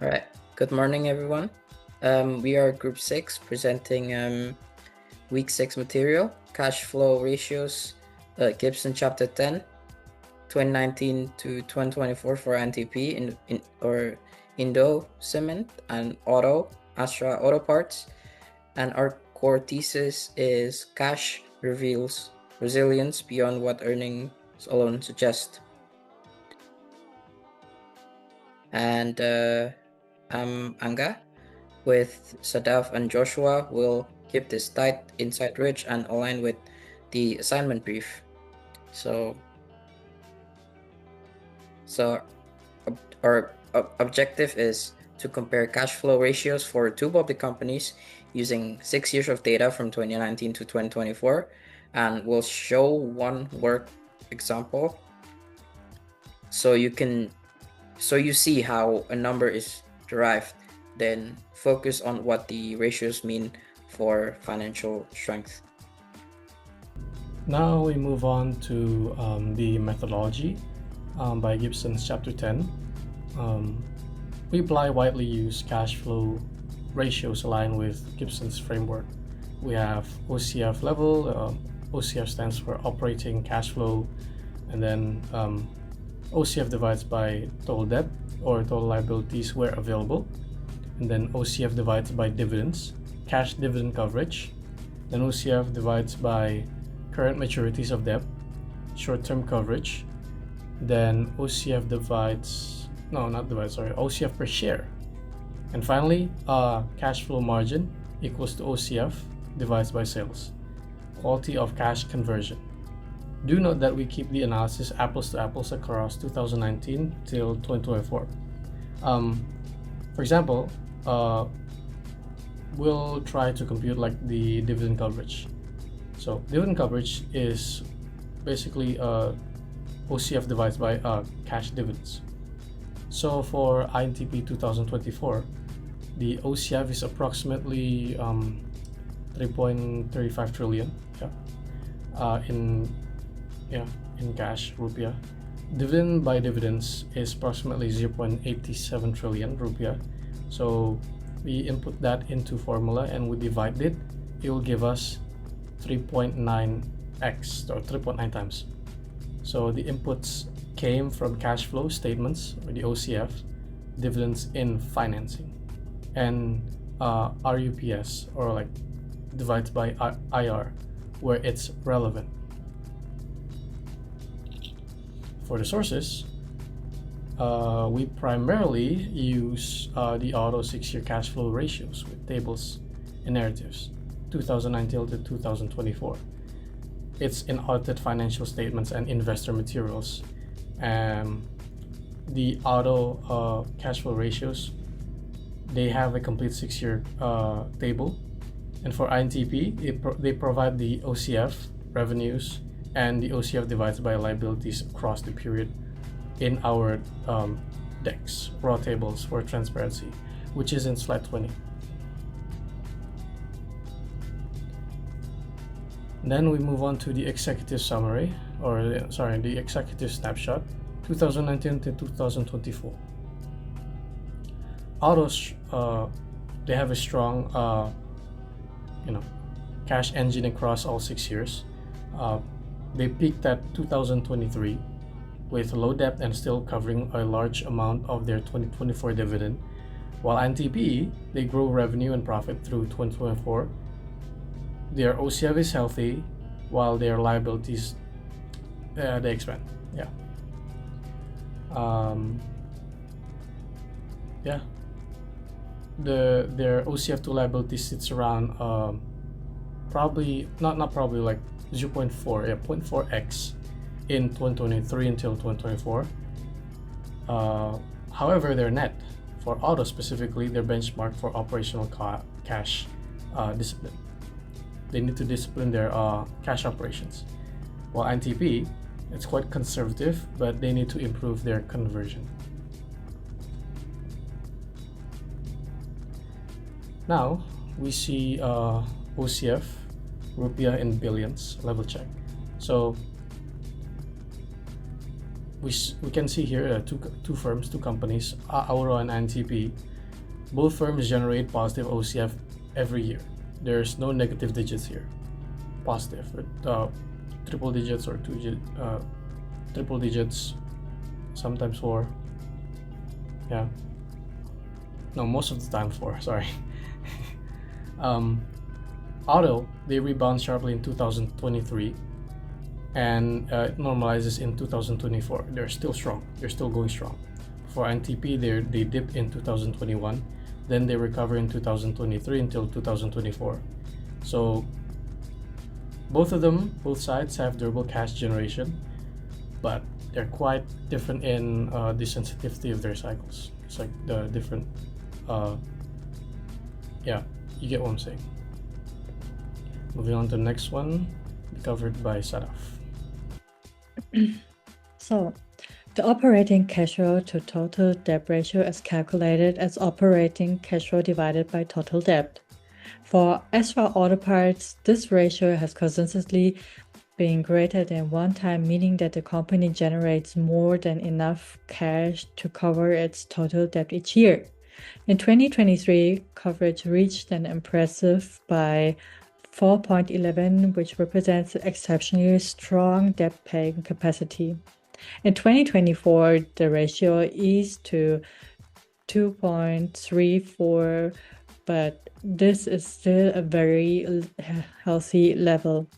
All right. Good morning, everyone. We are Group 6 presenting Week 6 material, cash flow ratios, Gibson Chapter 10, 2019 to 2024 for NTP or Indo Cement and Astra Auto Parts. And our core thesis is cash reveals resilience beyond what earnings alone suggest. And I'm Angga. With Sadaf and Joshua, we'll keep this tight, insight rich, and aligned with the assignment brief. So our objective is to compare cash flow ratios for two public companies using 6 years of data from 2019 to 2024, and we'll show one work example so you see how a number is derived, then focus on what the ratios mean for financial strength. Now we move on to the methodology by Gibson's Chapter 10. We apply widely used cash flow ratios aligned with Gibson's framework. We have OCF level. OCF stands for operating cash flow, and then OCF divides by total debt or total liabilities where available, and then OCF divides by dividends, cash dividend coverage, then OCF divides by current maturities of debt, short-term coverage, then OCF OCF per share, and finally cash flow margin equals to OCF divides by sales, quality of cash conversion. Do note that we keep the analysis apples to apples across 2019 till 2024. For example, we'll try to compute like the dividend coverage. So dividend coverage is basically OCF divides by cash dividends. So for INTP 2024, the OCF is approximately 3.35 trillion in cash rupiah. Dividend by dividends is approximately 0.87 trillion rupiah. So we input that into formula and we divide it. It will give us 3.9x or 3.9 times. So the inputs came from cash flow statements or the OCF, dividends in financing, and RUPS or like divides by IR where it's relevant. For the sources, we primarily use the auto 6-year cash flow ratios with tables and narratives 2019 to 2024. It's in audited financial statements and investor materials. The auto cash flow ratios, they have a complete 6-year table, and for INTP they provide the OCF revenues and the OCF divides by liabilities across the period in our decks, raw tables for transparency, which is in slide 20. Then we move on to the executive summary, the executive snapshot, 2019 to 2024. Autos, they have a strong, cash engine across all 6 years. They peaked at 2023 with low debt and still covering a large amount of their 2024 dividend, while NTP, they grow revenue and profit through 2024. Their OCF is healthy, while their liabilities they expand. Their OCF to liability sits around probably not probably like 0.4x in 2023 until 2024. However, their net for auto specifically, their benchmark for operational cash discipline. They need to discipline their cash operations. While NTP, it's quite conservative, but they need to improve their conversion. Now we see OCF rupiah in billions level check. So we can see here two firms, two companies, Auro and NTP. Both firms generate positive OCF every year. There's no negative digits here. Positive with triple digits or triple digits, sometimes 4. Yeah. No, most of the time 4. Sorry. Auto, they rebound sharply in 2023, and it normalizes in 2024. They're still strong. They're still going strong. For NTP, they dipped in 2021, then they recover in 2023 until 2024. So both of them, both sides have durable cash generation, but they're quite different in the sensitivity of their cycles. It's like the different, yeah, you get what I'm saying. Moving on to the next one, covered by Sadaf. So, the operating cash flow to total debt ratio is calculated as operating cash flow divided by total debt. As for auto parts, this ratio has consistently been greater than 1 time, meaning that the company generates more than enough cash to cover its total debt each year. In 2023, coverage reached an impressive by 4.11, which represents exceptionally strong debt-paying capacity. In 2024, the ratio eased to 2.34, but this is still a very healthy level.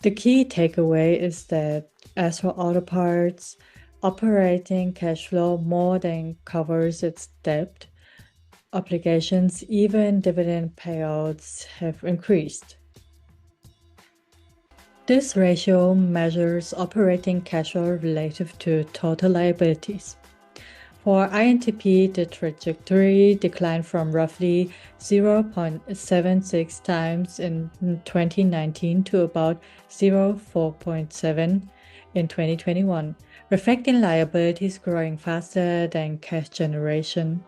The key takeaway is that as for auto parts, operating cash flow more than covers its debt obligations. Even dividend payouts have increased. This ratio measures operating cash flow relative to total liabilities. For INTP, the trajectory declined from roughly 0.76 times in 2019 to about 0.47 in 2021, reflecting liabilities growing faster than cash generation.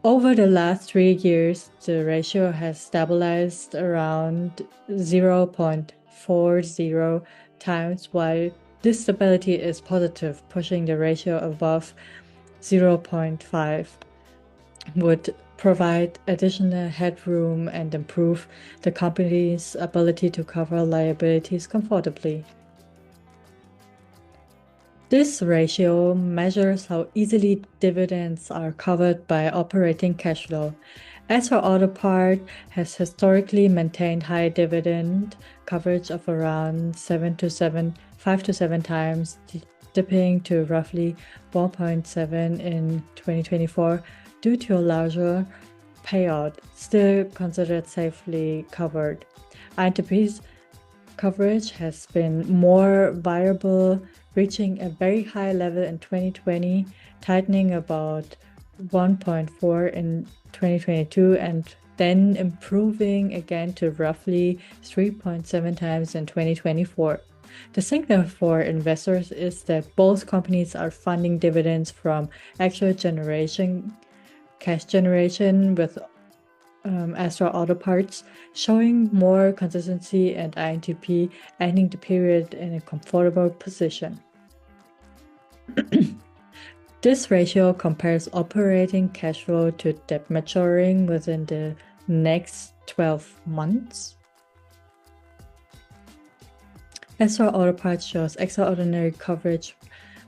Over the last 3 years, the ratio has stabilized around 0.40 times, while this stability is positive, pushing the ratio above 0.5 would provide additional headroom and improve the company's ability to cover liabilities comfortably. This ratio measures how easily dividends are covered by operating cash flow. As for auto part, has historically maintained high dividend coverage of around 5 to 7 times, dipping to roughly 1.7 in 2024 due to a larger payout, still considered safely covered. INTP's coverage has been more variable, reaching a very high level in 2020, tightening about 1.4 in 2022, and then improving again to roughly 3.7 times in 2024. The signal for investors is that both companies are funding dividends from actual cash generation, with Astra Auto Parts showing more consistency and INTP ending the period in a comfortable position. This ratio compares operating cash flow to debt maturing within the next 12 months. Astra Auto Parts shows extraordinary coverage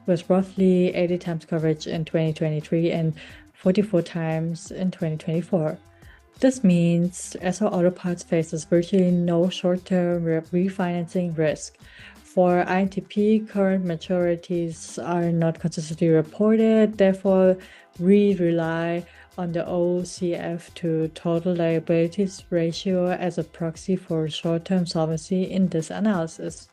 with roughly 80 times coverage in 2023 and 44 times in 2024. This means Astra Auto Parts faces virtually no short-term refinancing risk. For INTP, current maturities are not consistently reported, therefore we rely on the OCF to total liabilities ratio as a proxy for short-term solvency in this analysis.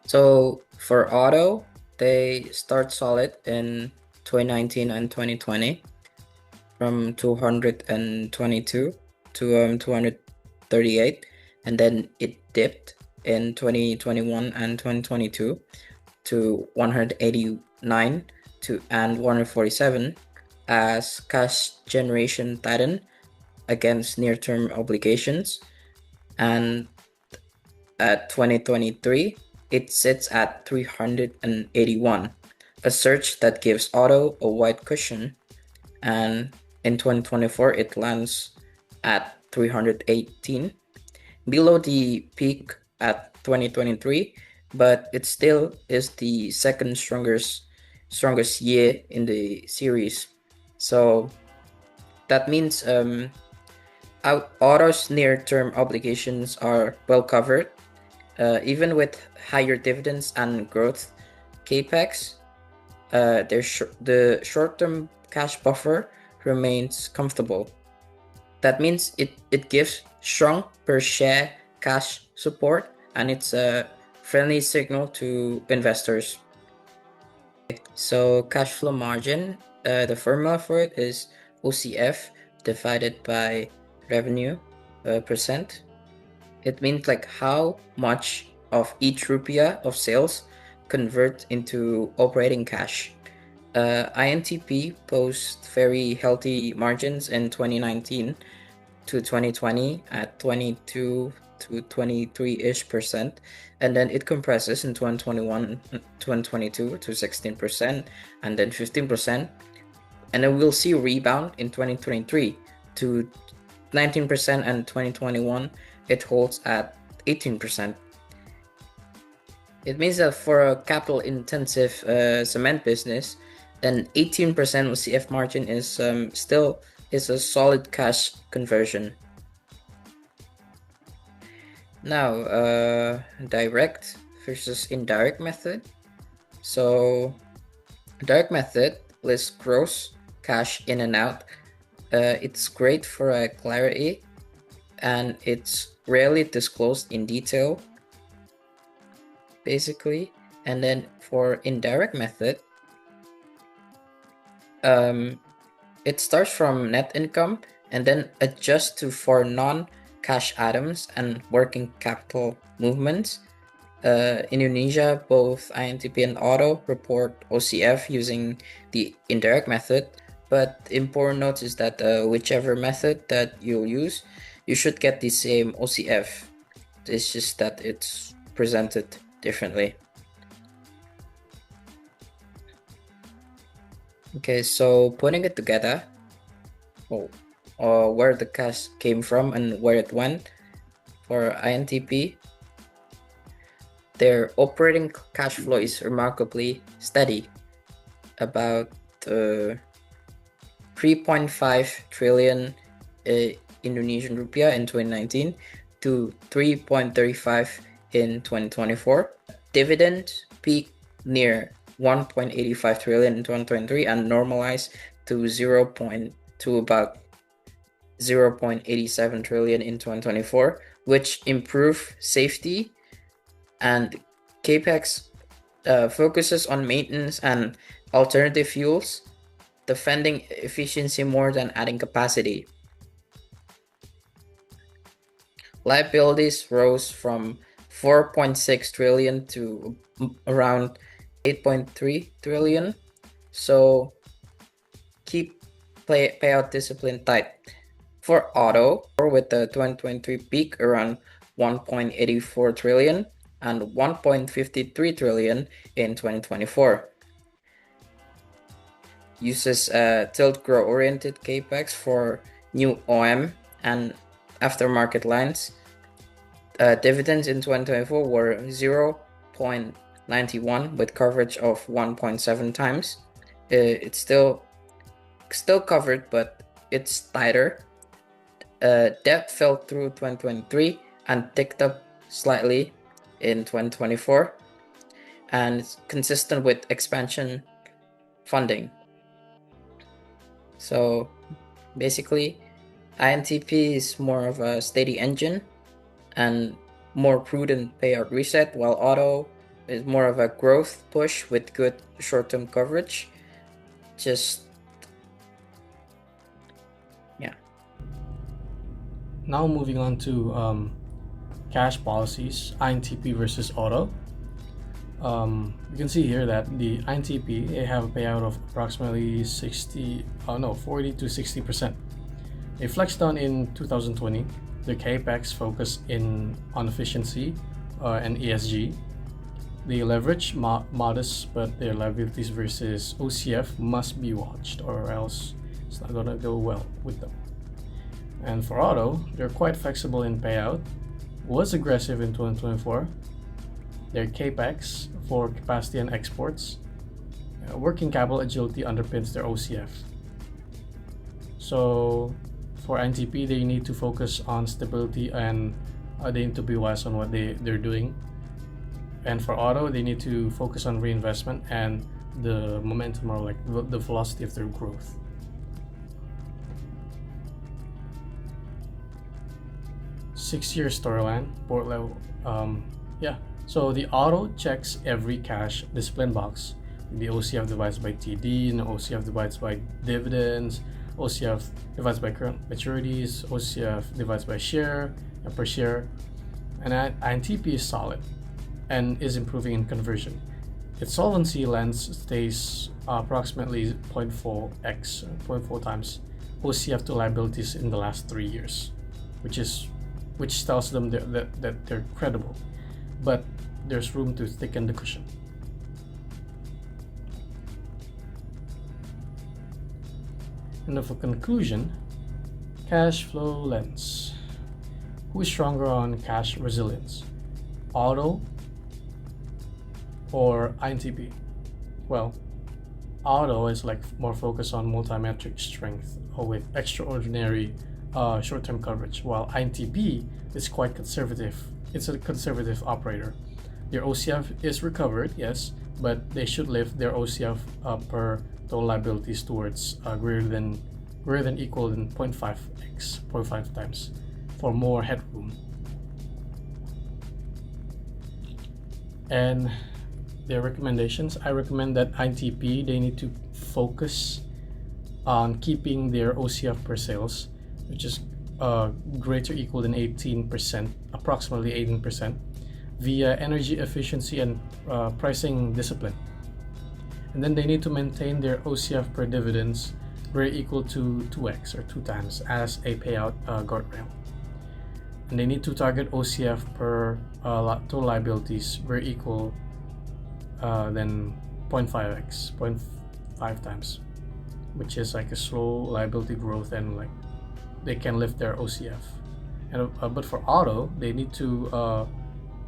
So for auto, they start solid in 2019 and 2020 from 222 to 238, and then it dipped in 2021 and 2022 to 189 and 147 as cash generation tightened against near-term obligations. And at 2023, it sits at 381, a surge that gives auto a wide cushion, and in 2024 it lands at 318, below the peak at 2023, but it still is the second strongest year in the series. So that means auto's near-term obligations are well covered, even with higher dividends and growth capex. The short-term cash buffer remains comfortable. That means it gives strong per share cash support, and it's a friendly signal to investors. So cash flow margin, the formula for it is OCF divided by revenue percent. It means like how much of each rupiah of sales convert into operating cash. INTP posts very healthy margins in 2019 to 2020 at 22 to 23-ish%, and then it compresses in 2021 2022 to 16%, and then 15%, and then we'll see a rebound in 2023 to 19%, and 2021 it holds at 18%. It means that for a capital intensive cement business, then 18% OCF margin is still is a solid cash conversion. Now, direct versus indirect method. So, direct method lists gross cash in and out. It's great for clarity, and it's rarely disclosed in detail, basically. And then for indirect method, it starts from net income and then adjusts for non-cash items and working capital movements. Indonesia, both INTP and Auto report OCF using the indirect method, but important note is that whichever method that you'll use, you should get the same OCF. It's just that it's presented differently. Okay, so putting it together, where the cash came from and where it went for INTP, their operating cash flow is remarkably steady, about 3.5 trillion Indonesian rupiah in 2019 to 3.35 in 2024. Dividend peaked near 1.85 trillion in 2023 and normalized to about 0.87 trillion in 2024, which improved safety, and capex focuses on maintenance and alternative fuels, defending efficiency more than adding capacity. Liabilities rose from 4.6 trillion to around 8.3 trillion. So keep payout discipline tight. For Auto, with the 2023 peak around 1.84 trillion and 1.53 trillion in 2024. Uses tilt grow oriented capex for new OM and aftermarket lines. Dividends in 2024 were 0.91 with coverage of 1.7 times. It's still covered, but it's tighter. Debt fell through 2023 and ticked up slightly in 2024, and it's consistent with expansion funding. So basically, INTP is more of a steady engine and more prudent payout reset, while Auto is more of a growth push with good short-term coverage. Now moving on to cash policies, INTP versus Auto. You can see here that the INTP, they have a payout of approximately 40 to 60%. They flexed down in 2020. The capex focused on efficiency, and ESG. They leverage modest, but their liabilities versus OCF must be watched, or else it's not gonna go well with them. And for auto, they're quite flexible in payout, was aggressive in 2024. Their capex for capacity and exports, working capital agility underpins their OCF. So for NTP, they need to focus on stability and they need to be wise on what they're doing. And for auto, they need to focus on reinvestment and the momentum, or like the velocity of their growth. Six-year storyline, board level. So the auto checks every cash discipline box. The OCF divides by TD, and OCF divides by dividends, OCF divides by current maturities, OCF divides by share and per share. And INTP is solid and is improving in conversion. Its solvency lens stays approximately 0.4x, 0.4 times OCF to liabilities in the last 3 years, which tells them that they're credible, but there's room to thicken the cushion. And for conclusion, cash flow lens. Who is stronger on cash resilience? Auto or INTP? Well, auto is like more focused on multi-metric strength or with extraordinary short-term coverage, while INTP is quite conservative. It's a conservative operator. Their OCF is recovered, yes, but they should lift their OCF per total liabilities towards greater than equal than 0.5x, 0.5 times for more headroom. And their recommendations, I recommend that INTP, they need to focus on keeping their OCF per sales, which is greater or equal than 18%, approximately 18%, via energy efficiency and pricing discipline. And then they need to maintain their OCF per dividends greater or equal to 2x or 2 times as a payout guardrail. And they need to target OCF per total liabilities greater or equal than 0.5x, 0.5 times, which is like a slow liability growth, and like they can lift their OCF. And but for auto, they need to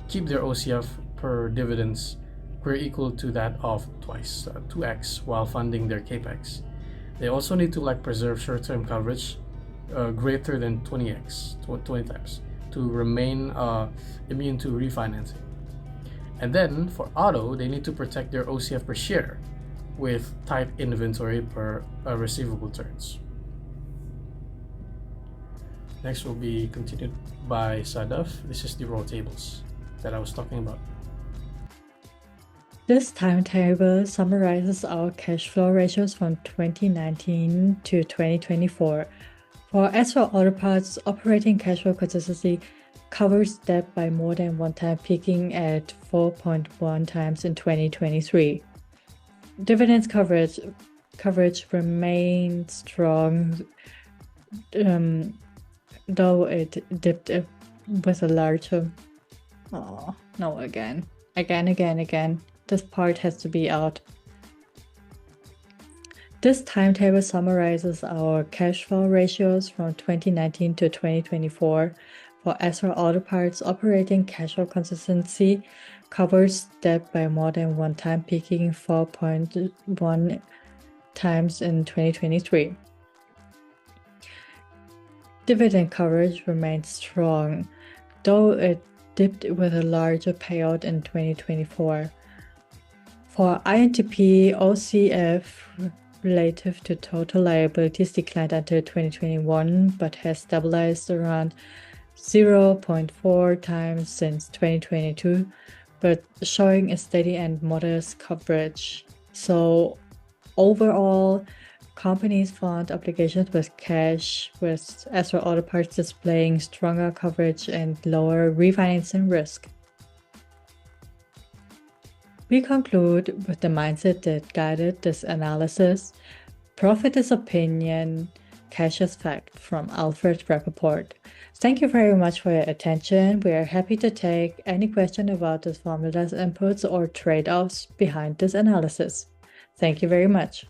keep their OCF per dividends greater or equal to that of twice, 2x, while funding their capex. They also need to like preserve short-term coverage greater than 20x, 20 times, to remain immune to refinancing. And then for auto, they need to protect their OCF per share with tight inventory per receivable turns. Next will be continued by Sadaf. This is the raw tables that I was talking about. This timetable summarizes our cash flow ratios from 2019 to 2024. As for auto parts, operating cash flow consistency covers debt by more than 1 time, peaking at 4.1 times in 2023. Dividends coverage remained strong, though it dipped with a larger... Oh, no, again. This part has to be out. This timetable summarizes our cash flow ratios from 2019 to 2024. As for auto parts, operating cash flow consistency covers debt by more than 1 time, peaking 4.1 times in 2023. Dividend coverage remains strong, though it dipped with a larger payout in 2024. For INTP, OCF relative to total liabilities declined until 2021, but has stabilized around 0.4 times since 2022, but showing a steady and modest coverage. So overall, companies fund obligations with cash, with as for auto parts displaying stronger coverage and lower refinancing risk. We conclude with the mindset that guided this analysis. Profit is opinion, Cash's Fact from Alfred Rappaport. Thank you very much for your attention. We are happy to take any question about this formula's inputs or trade-offs behind this analysis. Thank you very much.